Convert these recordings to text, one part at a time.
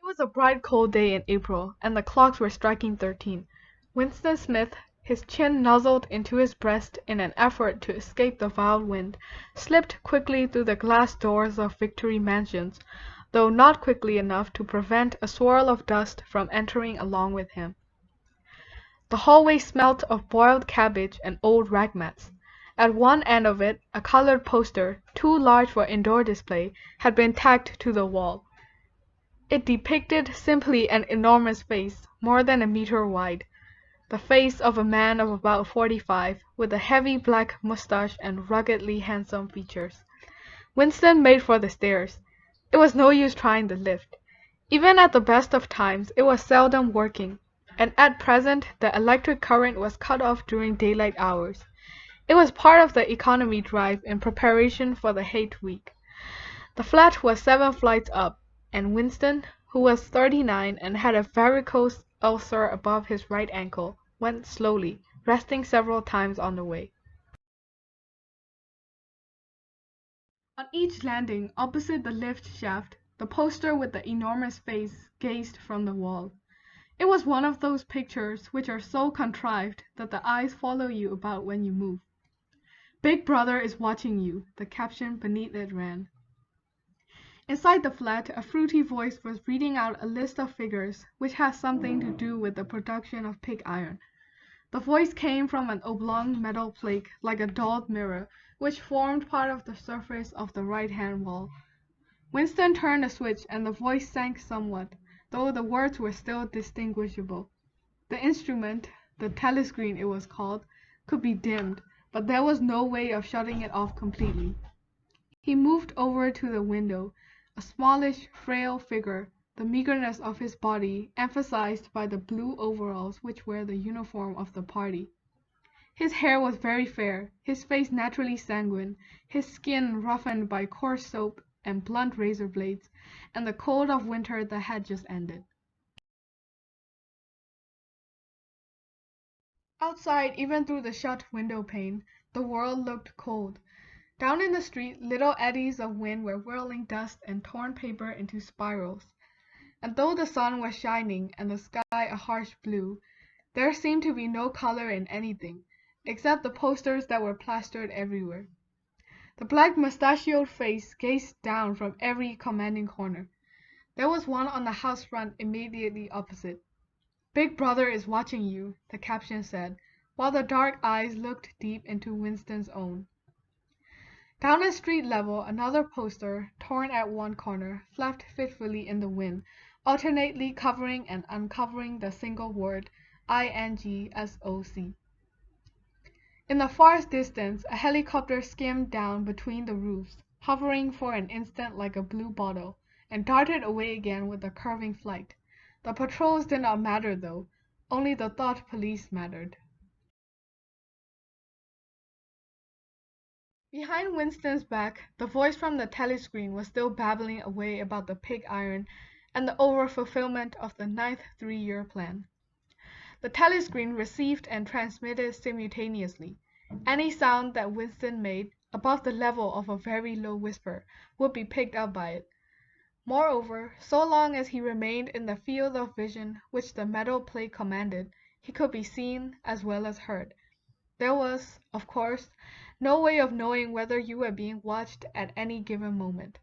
It was a bright cold day in April, and the clocks were striking 13. Winston Smith, his chin nuzzled into his breast in an effort to escape the vile wind, slipped quickly through the glass doors of Victory Mansions, though not quickly enough to prevent a swirl of dust from entering along with him. The hallway smelt of boiled cabbage and old rag mats. At one end of it, a colored poster, too large for indoor display, had been tacked to the wall. It depicted simply an enormous face, more than a meter wide. The face of a man of about 45, with a heavy black mustache and ruggedly handsome features. Winston made for the stairs. It was no use trying the lift. Even at the best of times, it was seldom working, and at present the electric current was cut off during daylight hours. It was part of the economy drive in preparation for the hate week. The flat was 7 flights up, and Winston, who was 39 and had a varicose ulcer above his right ankle, went slowly, resting several times on the way. On each landing, opposite the lift shaft, the poster with the enormous face gazed from the wall. It was one of those pictures which are so contrived that the eyes follow you about when you move. "Big Brother is watching you," the caption beneath it ran. Inside the flat, a fruity voice was reading out a list of figures which has something to do with the production of pig iron. The voice came from an oblong metal plate like a dulled mirror, which formed part of the surface of the right-hand wall. Winston turned a switch and the voice sank somewhat, though the words were still distinguishable. The instrument, the telescreen it was called, could be dimmed, but there was no way of shutting it off completely. He moved over to the window, a smallish, frail figure, the meagerness of his body emphasized by the blue overalls which were the uniform of the party. His hair was very fair, his face naturally sanguine, his skin roughened by coarse soap and blunt razor blades, and the cold of winter that had just ended. Outside, even through the shut window pane, the world looked cold. Down in the street, little eddies of wind were whirling dust and torn paper into spirals. And though the sun was shining and the sky a harsh blue, there seemed to be no color in anything, except the posters that were plastered everywhere. The black mustachioed face gazed down from every commanding corner. There was one on the house front immediately opposite. "Big Brother is watching you," the caption said, while the dark eyes looked deep into Winston's own. Down at street level, another poster, torn at one corner, flapped fitfully in the wind, alternately covering and uncovering the single word INGSOC. In the far distance, a helicopter skimmed down between the roofs, hovering for an instant like a blue bottle, and darted away again with a curving flight. The patrols did not matter, though. Only the thought police mattered. Behind Winston's back, the voice from the telescreen was still babbling away about the pig iron and the overfulfillment of the 9th three-year plan. The telescreen received and transmitted simultaneously. Any sound that Winston made, above the level of a very low whisper, would be picked up by it. Moreover, so long as he remained in the field of vision which the metal plate commanded, he could be seen as well as heard. There was, of course, no way of knowing whether you were being watched at any given moment.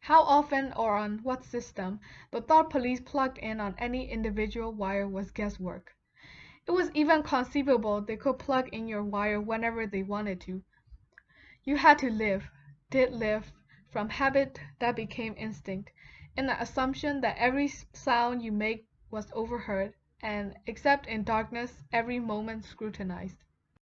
How often or on what system the thought police plugged in on any individual wire was guesswork. It was even conceivable they could plug in your wire whenever they wanted to. You had to live, did live, from habit that became instinct, in the assumption that every sound you made was overheard, and, except in darkness, every moment scrutinized.